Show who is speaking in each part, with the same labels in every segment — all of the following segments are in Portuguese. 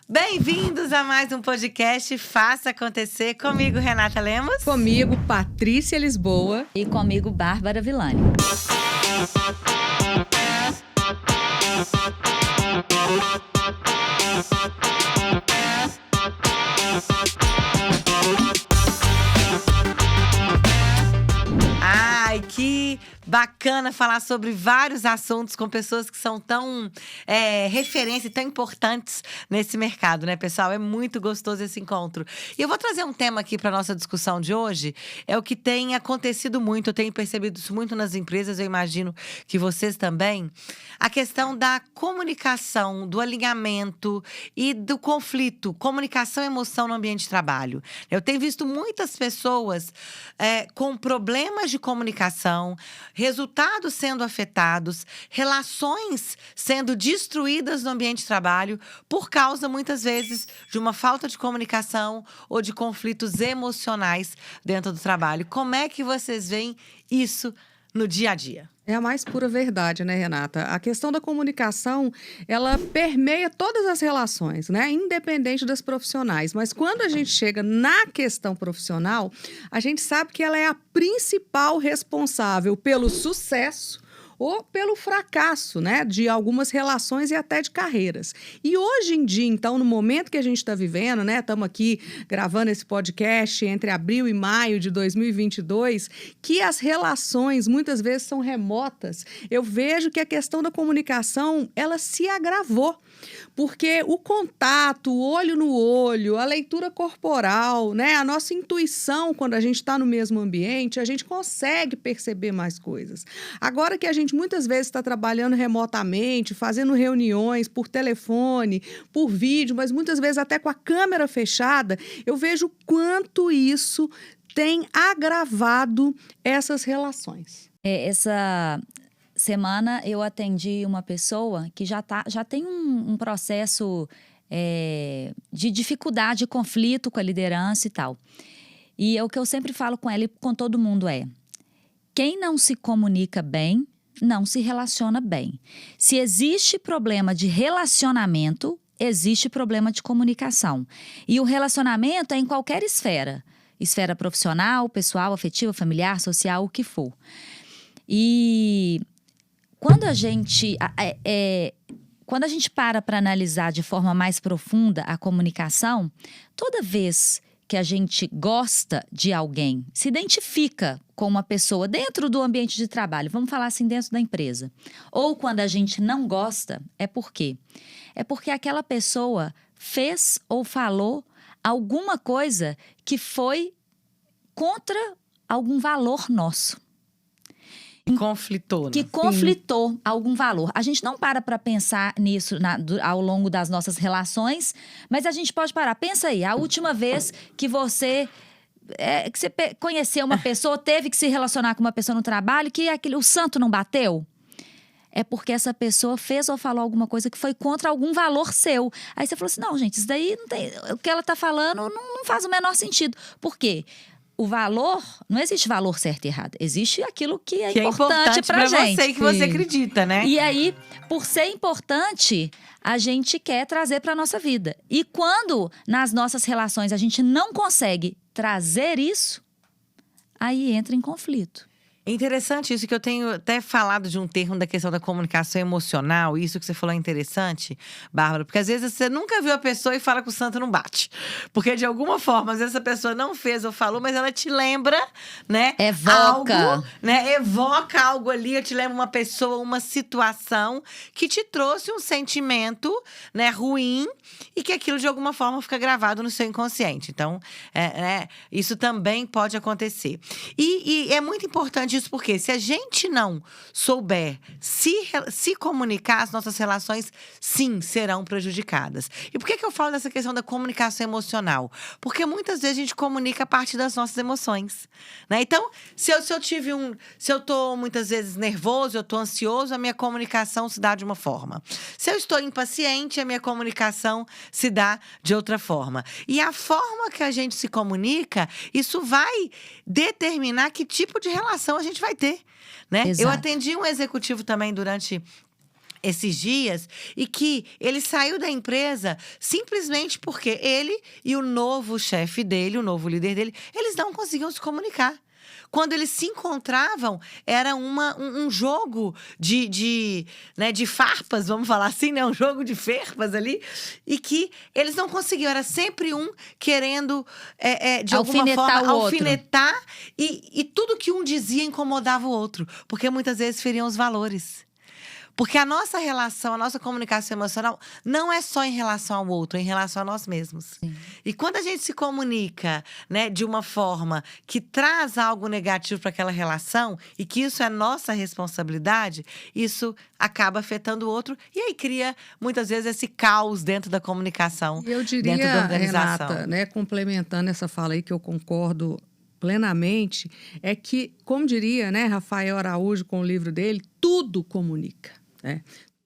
Speaker 1: Bem-vindos a mais um podcast Faça Acontecer. Comigo, Renata Lemos.
Speaker 2: Comigo, Patrícia Lisboa.
Speaker 3: E comigo, Bárbara Villani.
Speaker 1: Ai, que bacana falar sobre vários assuntos com pessoas que são tão referência e tão importantes nesse mercado, né, pessoal? É muito gostoso esse encontro. E eu vou trazer um tema aqui para nossa discussão de hoje. É o que tem acontecido muito, eu tenho percebido isso muito nas empresas, eu imagino que vocês também. A questão da comunicação, do alinhamento e do conflito. Comunicação e emoção no ambiente de trabalho. Eu tenho visto muitas pessoas com problemas de comunicação, resultados sendo afetados, relações sendo destruídas no ambiente de trabalho por causa, muitas vezes, de uma falta de comunicação ou de conflitos emocionais dentro do trabalho. Como é que vocês veem isso no dia a dia?
Speaker 2: É a mais pura verdade, né, Renata? A questão da comunicação, ela permeia todas as relações, né? Independente das profissionais. Mas quando a gente chega na questão profissional, a gente sabe que ela é a principal responsável pelo sucesso ou pelo fracasso, né, de algumas relações e até de carreiras. E hoje em dia, então, no momento que a gente está vivendo, né, estamos aqui gravando esse podcast entre abril e maio de 2022, que as relações muitas vezes são remotas, eu vejo que a questão da comunicação, ela se agravou. Porque o contato, o olho no olho, a leitura corporal, né, a nossa intuição, quando a gente está no mesmo ambiente, a gente consegue perceber mais coisas. Agora que a gente muitas vezes está trabalhando remotamente, fazendo reuniões por telefone, por vídeo, mas muitas vezes até com a câmera fechada, eu vejo quanto isso tem agravado essas relações.
Speaker 3: Essa semana eu atendi uma pessoa que já tem um processo de dificuldade, conflito com a liderança e tal. E o que eu sempre falo com ela e com todo mundo quem não se comunica bem, não se relaciona bem. Se existe problema de relacionamento, existe problema de comunicação. E o relacionamento é em qualquer esfera. Esfera profissional, pessoal, afetiva, familiar, social, o que for. E quando a gente para analisar de forma mais profunda a comunicação, toda vez que a gente gosta de alguém, se identifica com uma pessoa dentro do ambiente de trabalho, vamos falar assim, dentro da empresa, ou quando a gente não gosta, por quê? É porque aquela pessoa fez ou falou alguma coisa que foi contra algum valor nosso.
Speaker 1: Conflitou, né?
Speaker 3: Que conflitou algum valor. A gente não para pensar nisso ao longo das nossas relações, mas a gente pode parar. Pensa aí, a última vez que você conheceu uma pessoa, teve que se relacionar com uma pessoa no trabalho, que o santo não bateu? É porque essa pessoa fez ou falou alguma coisa que foi contra algum valor seu. Aí você falou assim, não, gente, isso daí não tem... O que ela está falando não faz o menor sentido. Por quê? O valor, não existe valor certo e errado. Existe aquilo que é importante pra gente.
Speaker 1: Você que você acredita, né?
Speaker 3: E aí, por ser importante, a gente quer trazer pra nossa vida. E quando nas nossas relações a gente não consegue trazer isso, aí entra em conflito.
Speaker 1: É interessante isso, que eu tenho até falado de um termo da questão da comunicação emocional. Isso que você falou é interessante, Bárbara. Porque às vezes você nunca viu a pessoa e fala que o santo não bate. Porque de alguma forma, às vezes a pessoa não fez ou falou, mas ela te lembra, né?
Speaker 3: Evoca.
Speaker 1: Algo, né? Evoca algo ali, eu te lembro uma pessoa, uma situação que te trouxe um sentimento, né, ruim. E que aquilo de alguma forma fica gravado no seu inconsciente. Então, isso também pode acontecer. E é muito importante isso, porque se a gente não souber se comunicar, as nossas relações, sim, serão prejudicadas. E por que eu falo dessa questão da comunicação emocional? Porque muitas vezes a gente comunica a partir das nossas emoções, né? Então, se eu tô muitas vezes nervoso, eu tô ansioso, a minha comunicação se dá de uma forma. Se eu estou impaciente, a minha comunicação se dá de outra forma. E a forma que a gente se comunica, isso vai determinar que tipo de relação a gente vai ter, né?
Speaker 3: Exato.
Speaker 1: Eu atendi um executivo também durante esses dias, e que ele saiu da empresa simplesmente porque ele e o novo chefe dele, o novo líder dele, eles não conseguiam se comunicar. Quando eles se encontravam, era um jogo de farpas, vamos falar assim, né? Um jogo de ferpas ali. E que eles não conseguiam. Era sempre um querendo, de alguma forma, alfinetar. E tudo que um dizia incomodava o outro. Porque muitas vezes feriam os valores. Porque a nossa relação, a nossa comunicação emocional não é só em relação ao outro, é em relação a nós mesmos.
Speaker 3: Sim.
Speaker 1: E quando a gente se comunica, né, de uma forma que traz algo negativo para aquela relação e que isso é nossa responsabilidade, isso acaba afetando o outro e aí cria muitas vezes esse caos dentro da comunicação,
Speaker 2: E eu diria,
Speaker 1: dentro da organização.
Speaker 2: Renata, né, complementando essa fala aí que eu concordo plenamente, é que, como diria, né, Rafael Araújo com o livro dele, tudo comunica.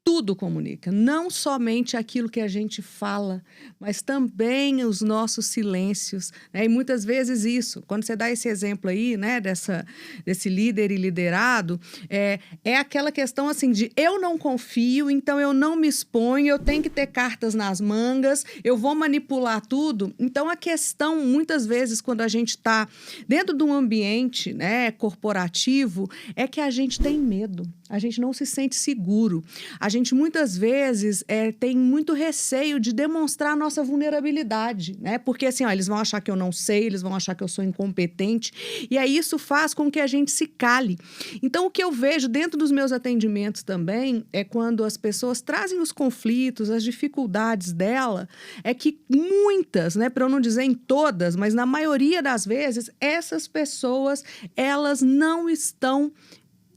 Speaker 2: Tudo comunica, não somente aquilo que a gente fala, mas também os nossos silêncios, né? E muitas vezes isso, quando você dá esse exemplo aí, né, desse líder e liderado, é aquela questão assim de eu não confio, então eu não me exponho, eu tenho que ter cartas nas mangas, eu vou manipular tudo. Então a questão, muitas vezes, quando a gente está dentro de um ambiente, né, corporativo, é que a gente tem medo. A gente não se sente seguro. A gente, muitas vezes, tem muito receio de demonstrar a nossa vulnerabilidade, né? Porque, assim, eles vão achar que eu não sei, eles vão achar que eu sou incompetente. E aí, isso faz com que a gente se cale. Então, o que eu vejo dentro dos meus atendimentos também é quando as pessoas trazem os conflitos, as dificuldades dela, é que muitas, né? Para eu não dizer em todas, mas na maioria das vezes, essas pessoas, elas não estão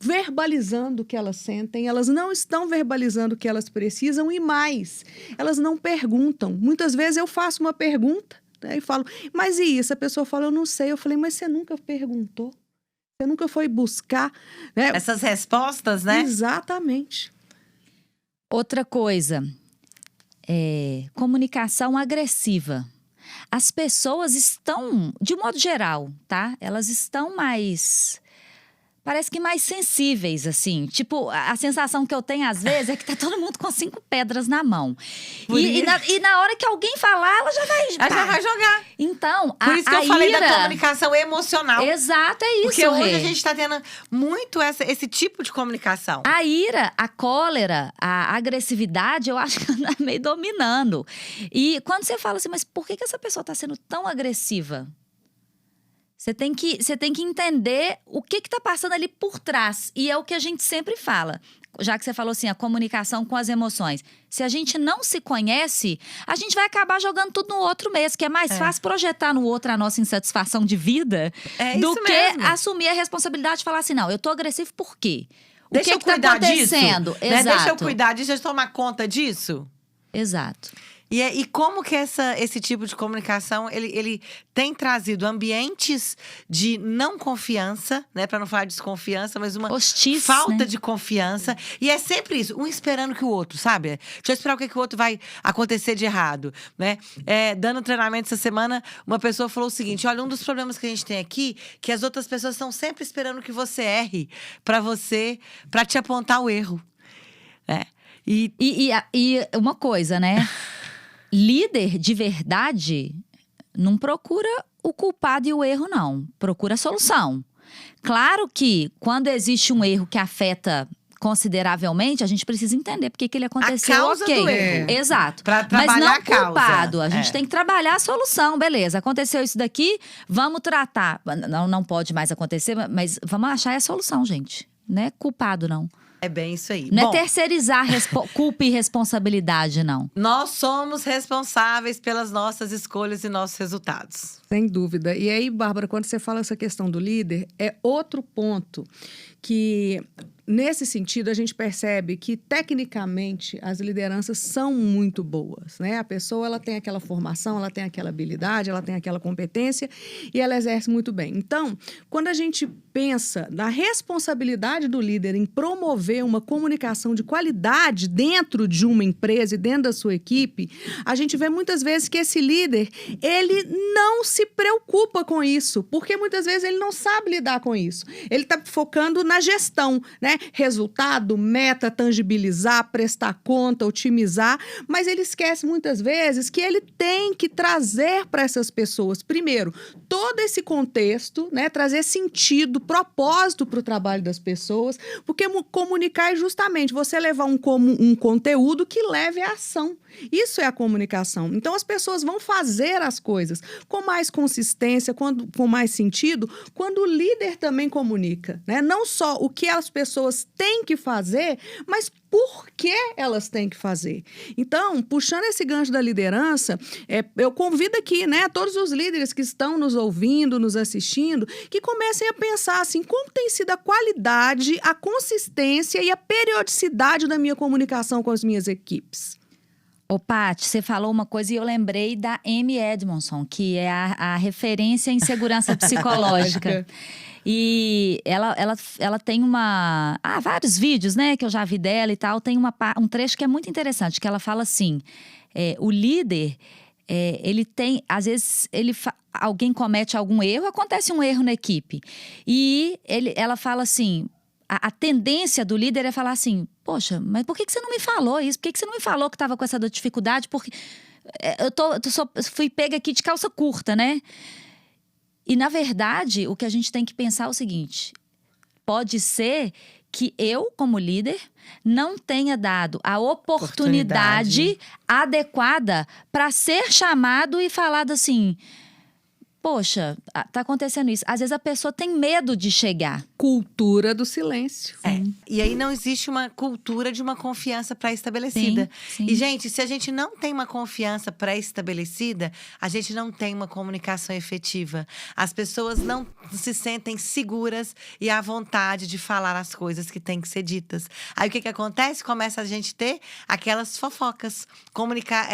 Speaker 2: verbalizando o que elas sentem, elas não estão verbalizando o que elas precisam e mais, elas não perguntam. Muitas vezes eu faço uma pergunta, né, e falo, mas e isso? A pessoa fala, eu não sei. Eu falei, mas você nunca perguntou? Você nunca foi buscar, né?
Speaker 1: Essas respostas, né?
Speaker 2: Exatamente.
Speaker 3: Outra coisa, comunicação agressiva. As pessoas estão, de modo geral, tá? Elas estão mais... Parece que mais sensíveis, assim. Tipo, a sensação que eu tenho, às vezes, é que tá todo mundo com 5 pedras na mão. E na hora que alguém falar, ela já vai...
Speaker 1: Ela já vai jogar.
Speaker 3: Então,
Speaker 1: Por isso que eu falei da comunicação emocional.
Speaker 3: Exato, é isso,
Speaker 1: Porque hoje
Speaker 3: Rê.
Speaker 1: a gente tá tendo muito esse tipo de comunicação.
Speaker 3: A ira, a cólera, a agressividade, eu acho que anda meio dominando. E quando você fala assim, mas por que essa pessoa tá sendo tão agressiva? Você tem que entender o que está passando ali por trás. E é o que a gente sempre fala. Já que você falou assim, a comunicação com as emoções. Se a gente não se conhece, a gente vai acabar jogando tudo no outro mesmo. Que é mais fácil projetar no outro a nossa insatisfação de vida do que assumir a responsabilidade e falar assim, não, eu tô agressivo por quê?
Speaker 1: Deixa eu cuidar disso.
Speaker 3: Exato.
Speaker 1: Deixa eu cuidar disso, deixa eu tomar conta disso.
Speaker 3: Exato.
Speaker 1: E como que esse tipo de comunicação, ele tem trazido ambientes de não confiança, né? Para não falar de desconfiança, mas uma falta, né, de confiança. E é sempre isso, um esperando que o outro, sabe? Deixa eu esperar o que o outro vai acontecer de errado, né? Dando treinamento essa semana, uma pessoa falou o seguinte, olha, um dos problemas que a gente tem aqui, que as outras pessoas estão sempre esperando que você erre para te apontar o erro, né?
Speaker 3: E uma coisa, né? Líder de verdade não procura o culpado e o erro, não. Procura a solução. Claro que quando existe um erro que afeta consideravelmente, a gente precisa entender por que ele aconteceu.
Speaker 1: A causa do erro.
Speaker 3: Exato.
Speaker 1: Pra trabalhar
Speaker 3: mas não
Speaker 1: a causa.
Speaker 3: culpado. A gente tem que trabalhar a solução. Beleza, aconteceu isso daqui, vamos tratar. Não pode mais acontecer, mas vamos achar a solução, gente. Não é culpado, não.
Speaker 1: É bem isso aí.
Speaker 3: Não é terceirizar culpa e responsabilidade, não.
Speaker 1: Nós somos responsáveis pelas nossas escolhas e nossos resultados.
Speaker 2: Sem dúvida. E aí, Bárbara, quando você fala essa questão do líder, é outro ponto que, nesse sentido, a gente percebe que, tecnicamente, as lideranças são muito boas, né? A pessoa, ela tem aquela formação, ela tem aquela habilidade, ela tem aquela competência e ela exerce muito bem. Então, quando a gente pensa na responsabilidade do líder em promover uma comunicação de qualidade dentro de uma empresa e dentro da sua equipe, a gente vê muitas vezes que esse líder, ele não se preocupa com isso, porque muitas vezes ele não sabe lidar com isso. Ele está focando na gestão, né? Resultado, meta, tangibilizar, prestar conta, otimizar, mas ele esquece muitas vezes que ele tem que trazer para essas pessoas, primeiro, todo esse contexto, né? Trazer sentido, propósito para o trabalho das pessoas, porque comunicar é justamente você levar um conteúdo que leve à ação. Isso é a comunicação. Então, as pessoas vão fazer as coisas com mais consistência, com mais sentido, quando o líder também comunica, né? Não só o que as pessoas têm que fazer, mas por que elas têm que fazer. Então, puxando esse gancho da liderança, eu convido aqui, né, todos os líderes que estão nos ouvindo, nos assistindo, que comecem a pensar assim, como tem sido a qualidade, a consistência e a periodicidade da minha comunicação com as minhas equipes.
Speaker 3: Ô, Paty, você falou uma coisa e eu lembrei da Amy Edmondson, que é a referência em segurança psicológica. E ela tem vários vídeos, né, que eu já vi dela e tal. Tem um trecho que é muito interessante, que ela fala assim, o líder, ele tem, às vezes, alguém comete algum erro, acontece um erro na equipe. E ela fala assim, a tendência do líder é falar assim, poxa, mas por que você não me falou isso? Por que você não me falou que estava com essa dificuldade? Porque fui pega aqui de calça curta, né? E, na verdade, o que a gente tem que pensar é o seguinte, pode ser que eu, como líder, não tenha dado a oportunidade adequada para ser chamado e falado assim, poxa, tá acontecendo isso. Às vezes a pessoa tem medo de chegar.
Speaker 2: Cultura do silêncio.
Speaker 1: E aí não existe uma cultura de uma confiança pré-estabelecida.
Speaker 3: Sim.
Speaker 1: E, gente, se a gente não tem uma confiança pré-estabelecida, a gente não tem uma comunicação efetiva. As pessoas não se sentem seguras e à vontade de falar as coisas que têm que ser ditas. Aí o que acontece? Começa a gente ter aquelas fofocas, comunicar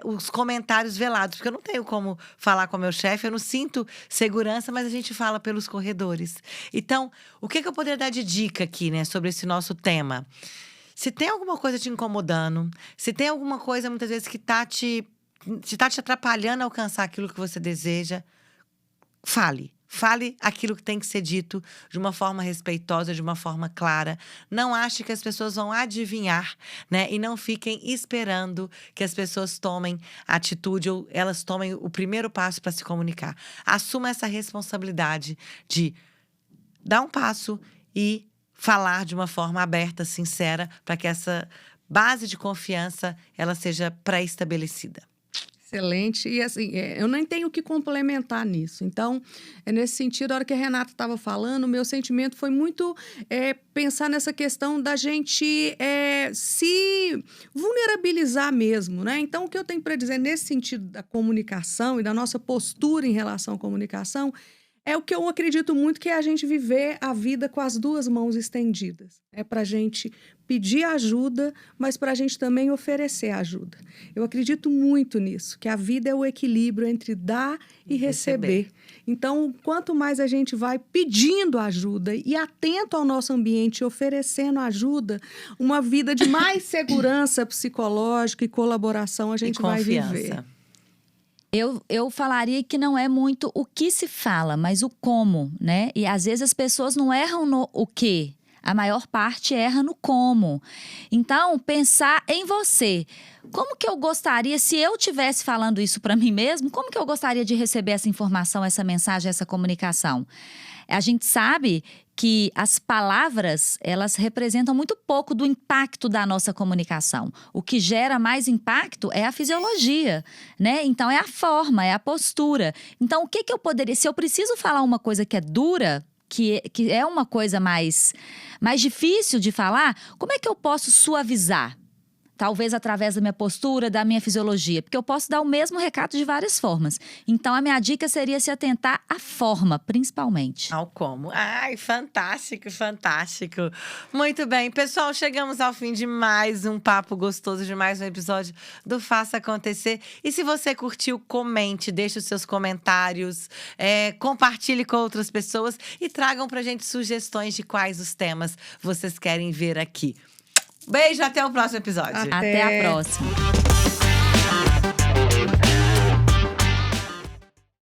Speaker 1: os comentários velados. Porque eu não tenho como falar com o meu chefe, eu não sinto segurança, mas a gente fala pelos corredores. Então, o que eu poderia dar de dica aqui, né, sobre esse nosso tema? Se tem alguma coisa te incomodando, se tem alguma coisa, muitas vezes, que tá te atrapalhando a alcançar aquilo que você deseja, fale. Fale aquilo que tem que ser dito de uma forma respeitosa, de uma forma clara. Não ache que as pessoas vão adivinhar, né? E não fiquem esperando que as pessoas tomem atitude ou elas tomem o primeiro passo para se comunicar. Assuma essa responsabilidade de dar um passo e falar de uma forma aberta, sincera, para que essa base de confiança ela seja pré-estabelecida.
Speaker 2: Excelente. E assim, eu nem tenho o que complementar nisso. Então, nesse sentido, a hora que a Renata estava falando, o meu sentimento foi muito pensar nessa questão da gente se vulnerabilizar mesmo, né? Então, o que eu tenho para dizer nesse sentido da comunicação e da nossa postura em relação à comunicação é o que eu acredito muito, que é a gente viver a vida com as duas mãos estendidas. É para a gente pedir ajuda, mas para a gente também oferecer ajuda. Eu acredito muito nisso, que a vida é o equilíbrio entre dar e receber. Então, quanto mais a gente vai pedindo ajuda e atento ao nosso ambiente, oferecendo ajuda, uma vida de mais segurança psicológica e colaboração a gente vai viver.
Speaker 3: Eu falaria que não é muito o que se fala, mas o como, né? E às vezes as pessoas não erram no o que, a maior parte erra no como. Então, pensar em você. Como que eu gostaria, se eu estivesse falando isso para mim mesmo, como que eu gostaria de receber essa informação, essa mensagem, essa comunicação? A gente sabe que as palavras, elas representam muito pouco do impacto da nossa comunicação. O que gera mais impacto é a fisiologia, né? Então, é a forma, é a postura. Então, o que eu poderia... Se eu preciso falar uma coisa que é dura, que é uma coisa mais difícil de falar, como é que eu posso suavizar? Talvez através da minha postura, da minha fisiologia. Porque eu posso dar o mesmo recado de várias formas. Então, a minha dica seria se atentar à forma, principalmente.
Speaker 1: Ao como. Ai, fantástico, fantástico. Muito bem. Pessoal, chegamos ao fim de mais um papo gostoso, de mais um episódio do Faça Acontecer. E se você curtiu, comente, deixe os seus comentários, compartilhe com outras pessoas e tragam pra gente sugestões de quais os temas vocês querem ver aqui. Beijo, até o próximo episódio.
Speaker 3: Até a próxima.